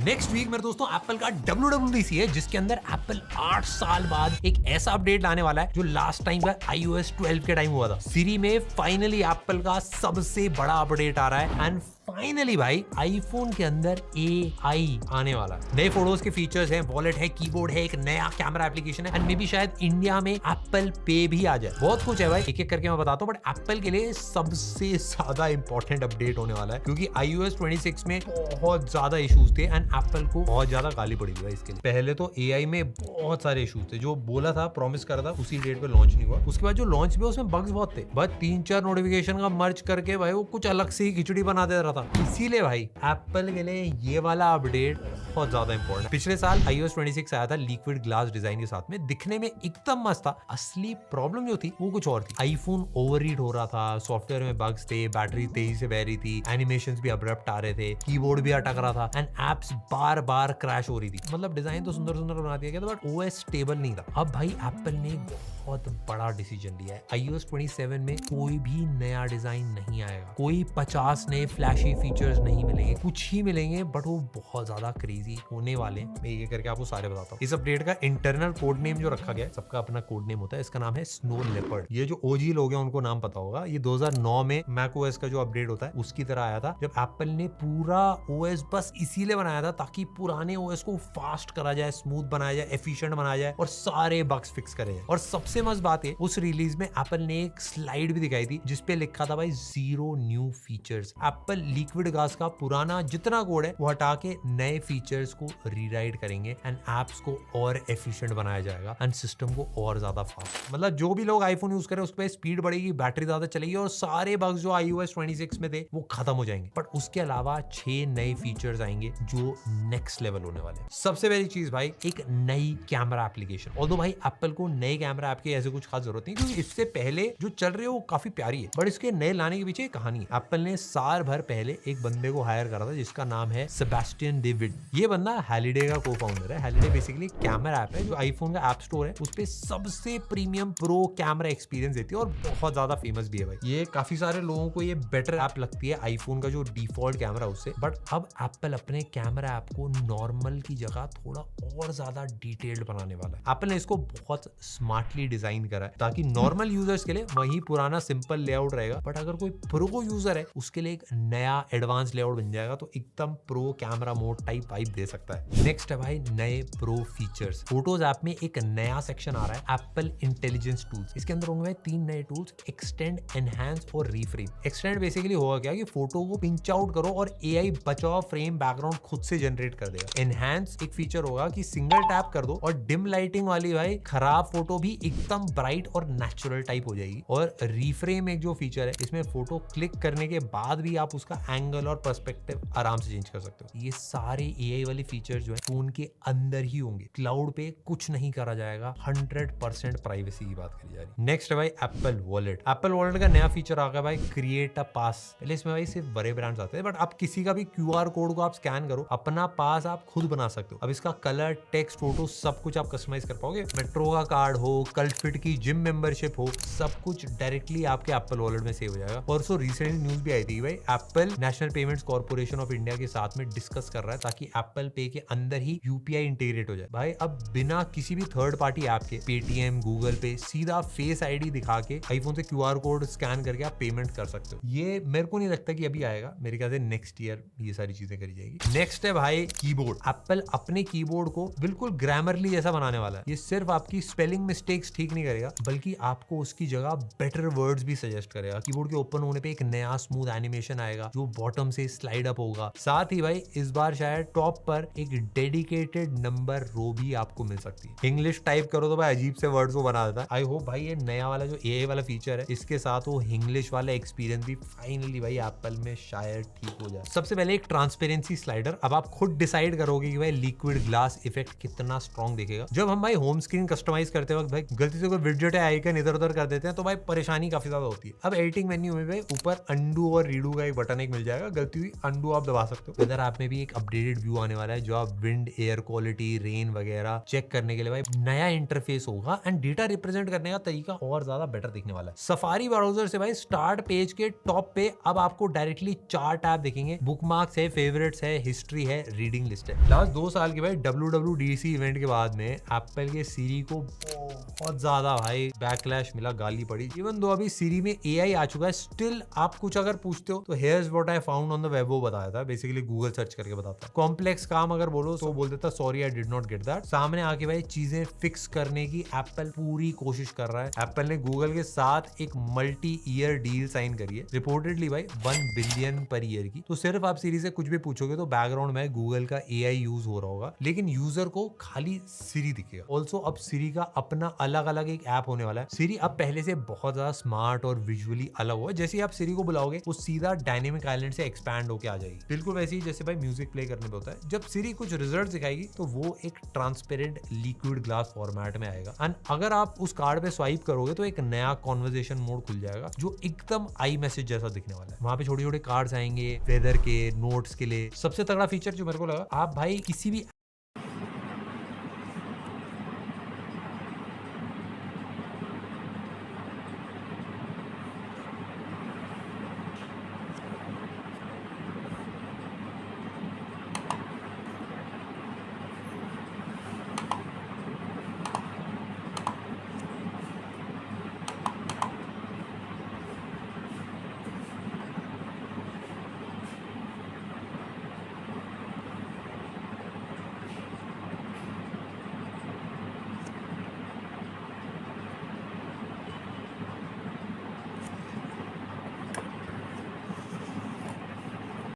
Next week मेरे दोस्तों Apple का WWDC है, जिसके अंदर एप्पल 8 साल बाद एक ऐसा अपडेट लाने वाला है जो लास्ट टाइम का iOS 12 के टाइम हुआ था। सीरी में फाइनली एप्पल का सबसे बड़ा अपडेट आ रहा है एंड फाइनली भाई आईफोन के अंदर AI आने वाला है। नए फोटोज के फीचर्स हैं, वॉलेट है, कीबोर्ड है, एक नया कैमरा एप्लीकेशन है एंड मे बी शायद इंडिया में एप्पल पे भी आ जाए। बहुत कुछ है भाई, एक एक करके मैं बताता हूँ, बट एप्पल के लिए सबसे ज्यादा इंपॉर्टेंट अपडेट होने वाला है क्योंकि iOS 26 में बहुत ज्यादा इश्यूज थे एंड एप्पल को बहुत ज्यादा गाली पड़ी थी इसके लिए। पहले तो AI में बहुत सारे इश्यूज थे, जो बोला था, प्रॉमिस करा था, उसी डेट पे लॉन्च नहीं हुआ। उसके बाद जो लॉन्च भी उसमें बग्स बहुत थे, बस 3-4 नोटिफिकेशन का मर्ज करके भाई वो कुछ अलग से ही खिचड़ी बना दे रहा था। इसीलिए भाई एप्पल के लिए ये वाला अपडेट बहुत ज्यादा इंपॉर्टेंट है। पिछले साल iOS 26 आया था लिक्विड ग्लास डिजाइन के साथ में, दिखने में एकदम मस्त था। असली प्रॉब्लम जो थी वो कुछ और थी। आईफोन ओवरहीट हो रहा था, सॉफ्टवेयर में बग्स थे, बैटरी तेजी से बह रही थी, एनिमेशंस भी अब्रप्ट आ रहे थे, कीबोर्ड भी अटक रहा था and apps bar bar crash हो रही थी। मतलब डिजाइन तो सुंदर सुंदर बना दिया गया था बट OS स्टेबल नहीं था। अब भाई एप्पल ने बहुत बड़ा डिसीजन लिया है। iOS 27 में कोई भी नया डिजाइन नहीं आएगा, कोई 50 नए फ्लैशी फीचर्स नहीं मिलेंगे, कुछ ही मिलेंगे बट वो बहुत ज्यादा क्रेजी होने वाले हैं। मैं ये करके आपको सारे बताता हूँ। इस अपडेट का इंटरनल कोड नेम जो रखा गया है, सबका अपना कोड नेम होता है, इसका नाम है स्नो लेपर्ड। ये जो OG लोग हैं उनको नाम पता होगा। ये 2009 में macOS का जो अपडेट होता है उसकी तरह आया था, जब एप्पल ने पूरा OS बस इसीलिए बनाया था ताकि पुराने OS को फास्ट करा जाए, स्मूथ बनाया जाए, एफिशिएंट बनाया जाए और सारे बग्स फिक्स करे जाए। और सबसे मस्त बात है, उस रिलीज में एप्पल ने एक स्लाइड भी दिखाई थी जिसपे लिखा था भाई 0 new features. Apple liquid glass का पुराना जितना कोड है वो हटा के नए फीचर्स को रीराइट करेंगे एंड एप्स को और एफिशिएंट बनाया जाएगा एंड सिस्टम को और ज्यादा फास्ट। मतलब जो भी लोग आईफोन यूज करें उस पर स्पीड बढ़ेगी, बैटरी ज्यादा चलेगी और सारे बग्स जो iOS 26 में थे वो खत्म हो जाएंगे। बट उसके अलावा 6 नए फीचर्स आएंगे जो नेक्स्ट लेवल होने वाले हैं। सबसे पहली चीज भाई, एक नई कैमरा एप्लीकेशन। ऑल्दो भाई एप्पल को नए कैमरा ऐप की ऐसे कुछ खास जरूरत नहीं, क्योंकि इससे पहले जो चल रही है वो काफी प्यारी है, बट इसके नए लाने के पीछे एक कहानी है। एप्पल ने साल भर पहले एक बंदे को हायर करा था जिसका नाम है सेबेस्टियन डेविड। ये बंदा हैलिडे का को-फाउंडर है। हैलिडे बेसिकली कैमरा ऐप है जो आईफोन का ऐप स्टोर है, उस पे सबसे प्रीमियम प्रो कैमरा एक्सपीरियंस देती है और बहुत ज्यादा फेमस भी है भाई। ये काफी सारे लोगों को ये बेटर ऐप लगती है आईफोन का जो डिफॉल्ट कैमरा उससे। बट अब एप्पल अपने कैमरा ऐप को नॉर्मल की जगह थोड़ा और ज्यादा डिटेल्ड बनाने वाला है। एप्पल ने इसको बहुत स्मार्टली डिजाइन करा है ताकि नॉर्मल यूजर्स के लिए वही पुराना सिंपल लेआउट रहेगा, बट अगर कोई प्रो यूजर है उसके लिए एक नया एडवांस लेआउट बन जाएगा, तो एकदम pro camera mode type vibe दे सकता है। नेक्स्ट है भाई नए प्रो फीचर्स। फोटोज ऐप में एक नया सेक्शन आ रहा है, एप्पल इंटेलिजेंस टूल्स। इसके अंदर होंगे 3 नए टूल्स, एक्सटेंड, एनहांस और रीफ्रेम। एक्सटेंड बेसिकली होगा क्या कि फोटो को पिंच आउट करो और AI बचा हुआ फ्रेम बैकग्राउंड खुद से जनरेट कर देगा। एनहांस एक फीचर होगा कि सिंगल टैप कर दो और डिम लाइटिंग वाली भाई खराब फोटो भी एकदम ब्राइट और नेचुरल टाइप हो जाएगी। और रीफ्रेम एक जो फीचर है, इसमें फोटो क्लिक करने के बाद भी आप उसका एंगल और पर्सपेक्टिव आराम से चेंज कर सकते हो। ये सारे AI वाले फीचर जो है फोन के अंदर ही होंगे, क्लाउड पे कुछ नहीं करा जाएगा। 100% प्राइवेसी की बात करी जा रही है। नेक्स्ट है भाई एप्पल वॉलेट। एप्पल वॉलेट का नया फीचर आ गया भाई, क्रिएट अ पास। पहले इसमें भाई सिर्फ बड़े ब्रांड्स आते हैं, बट अब किसी का भी QR कोड को आप स्कैन करो, अपना पास आप खुद बना सकते हो। अब इसका कलर, टेक्स्ट, फोटो सब कुछ आप कस्टमाइज कर पाओगे। मेट्रो का कार्ड हो, कल्ट फिट की जिम मेंबरशिप हो, सब कुछ डायरेक्टली आपके एप्पल वॉलेट में सेव हो जाएगा। और सो रिसेंटली न्यूज भी आई थी भाई, Apple national payments corporation of India के साथ में डिस्कस कर रहा है ताकि एप्पल पे के अंदर ही UPI इंटीग्रेट हो जाए। भाई अब बिना किसी भी थर्ड पार्टी ऐप के पेटीएम, गूगल पे, सीधा फेस ID दिखा के आईफोन से QR कोड स्कैन करके आप पेमेंट कर सकते हो। ये मेरे को नहीं लगता कि अभी आएगा, मेरे ख्याल से नेक्स्ट ईयर ये सारी चीजें करी जाएगी। नेक्स्ट है भाई कीबोर्ड। एप्पल अपने कीबोर्ड को बिल्कुल ग्रामरली जैसा बनाने वाला है। ये सिर्फ आपकी स्पेलिंग मिस्टेक्स ठीक नहीं करेगा, बल्कि आपको उसकी जगह बेटर वर्ड्स भी सजेस्ट करेगा। कीबोर्ड के ओपन होने पे एक नया स्मूथ एनिमेशन आएगा जो बॉटम से स्लाइड अप होगा। साथ ही भाई इस बार शायद टॉप पर एक डेडिकेटेड नंबर रो भी आपको मिल सकती है। इंग्लिश टाइप करो तो भाई अजीब से वर्ड्स वो बना देता है। आई होप भाई ये नया वाला जो AI वाला फीचर है, इसके साथ वो इंग्लिश वाला एक्सपीरियंस भी फाइनली भाई एप्पल में शायद ठीक हो जाए। सबसे पहले एक ट्रांसपेरेंसी स्लाइडर। अब आप खुद डिसाइड करोगे कि भाई लिक्विड ग्लास इफेक्ट कितना स्ट्रॉन्ग दिखेगा। जब हम भाई होम स्क्रीन कस्टमाइज करते वक्त भाई गलती से कोई विडजेट या आइकन इधर उधर कर देते हैं तो भाई परेशानी काफी ज्यादा होती है। अब एडिटिंग मेन्यू में भाई ऊपर अंडू और रीडू का एक बटन एक मिल जाएगा, गलती हुई अंडू आप दबा सकते हो। वेदर ऐप में भी एक अपडेटेड व्यू आने वाला है जो आप विंड, एयर क्वालिटी, रेन वगैरह चेक करने के लिए भाई नया इंटरफेस होगा एंड डेटा रिप्रेजेंट करने का तरीका और ज्यादा बेटर दिखने वाला है। सफारी ब्राउजर से भाई स्टार्ट पेज के टॉप पे अब आपको डायरेक्टली 4 टैब दिखेंगे। बुकमार्क्स है, फेवरेट्स है, हिस्ट्री है, रीडिंग लिस्ट है। लास्ट 2 साल के भाई WWDC इवेंट के बाद में एप्पल के सीरी को बहुत ज्यादा भाई बैकलैश मिला, गाली पड़ी। इवन दो अभी सीरी में AI आ चुका है, स्टिल आप कुछ अगर पूछते हो तो here's what I found on the web वो बताया था, बेसिकली गूगल सर्च करके बताता है। कॉम्प्लेक्स काम अगर बोलो तो बोल देता sorry I did not get that. सामने आके भाई चीजें फिक्स करने की एप्पल पूरी कोशिश कर रहा है। एप्पल ने गूगल के साथ एक मल्टी ईयर डील साइन करी है, रिपोर्टेडली भाई 1 बिलियन पर ईयर की। तो सिर्फ आप सीरी से कुछ भी पूछोगे तो बैकग्राउंड में गूगल का AI यूज हो रहा होगा, लेकिन यूजर को खाली सीरी दिखेगा। ऑल्सो अब सीरी का अपना अलग अलग एक ऐप होने वाला है। सीरी अब पहले से बहुत ज्यादा स्मार्ट और विजुअली अलग हुआ है। जैसे ही आप सीरी को बुलाओगे वो सीधा डायनेमिक आइलैंड से एक्सपैंड होके आ जाएगी, बिल्कुल वैसे ही जैसे भाई म्यूजिक प्ले करने में होता है। जब सीरी कुछ रिजल्ट दिखाएगी तो वो एक ट्रांसपेरेंट लिक्विड ग्लास फॉर्मेट में आएगा एंड अगर आप उस कार्ड पे स्वाइप करोगे तो एक नया कॉन्वर्सेशन मोड खुल जाएगा जो एकदम आई मैसेज जैसा दिखने वाला है। वहां पे छोटे छोटे कार्ड्स आएंगे वेदर के, नोट्स के लिए। सबसे तगड़ा फीचर जो मेरे को लगा, आप भाई किसी भी